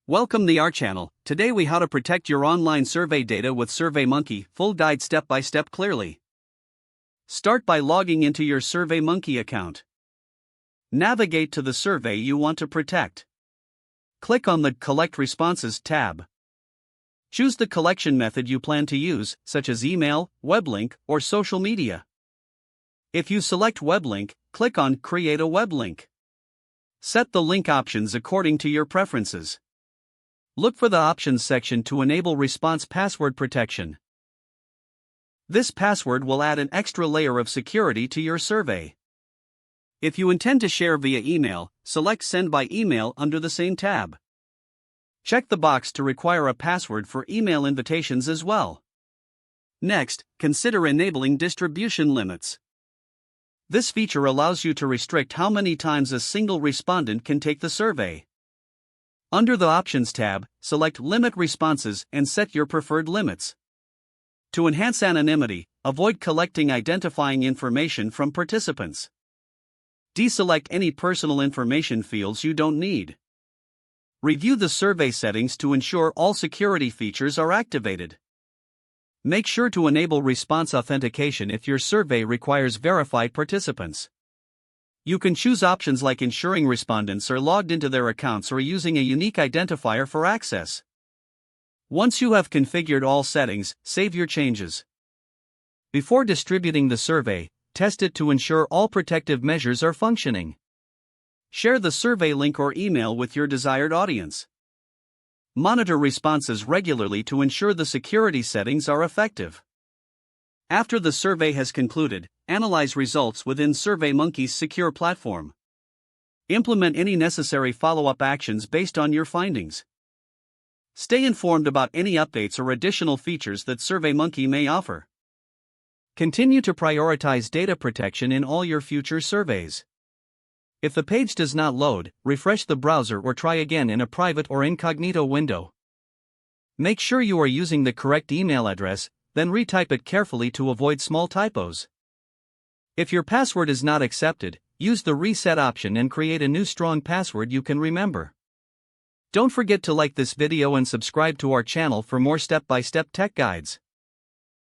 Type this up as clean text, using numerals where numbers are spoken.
Welcome to our channel. Today we how to protect your online survey data with SurveyMonkey, full guide step by step clearly. Start by logging into your SurveyMonkey account. Navigate to the survey you want to protect. Click on the Collect Responses tab. Choose the collection method you plan to use, such as email, web link, or social media. If you select web link, click on Create a web link. Set the link options according to your preferences. Look for the Options section to enable response password protection. This password will add an extra layer of security to your survey. If you intend to share via email, select Send by Email under the same tab. Check the box to require a password for email invitations as well. Next, consider enabling distribution limits. This feature allows you to restrict how many times a single respondent can take the survey. Under the Options tab, select Limit Responses and set your preferred limits. To enhance anonymity, avoid collecting identifying information from participants. Deselect any personal information fields you don't need. Review the survey settings to ensure all security features are activated. Make sure to enable response authentication if your survey requires verified participants. You can choose options like ensuring respondents are logged into their accounts or using a unique identifier for access. Once you have configured all settings, save your changes. Before distributing the survey, test it to ensure all protective measures are functioning. Share the survey link or email with your desired audience. Monitor responses regularly to ensure the security settings are effective. After the survey has concluded, analyze results within SurveyMonkey's secure platform. Implement any necessary follow-up actions based on your findings. Stay informed about any updates or additional features that SurveyMonkey may offer. Continue to prioritize data protection in all your future surveys. If the page does not load, refresh the browser or try again in a private or incognito window. Make sure you are using the correct email address, then retype it carefully to avoid small typos. If your password is not accepted, use the reset option and create a new strong password you can remember. Don't forget to like this video and subscribe to our channel for more step-by-step tech guides.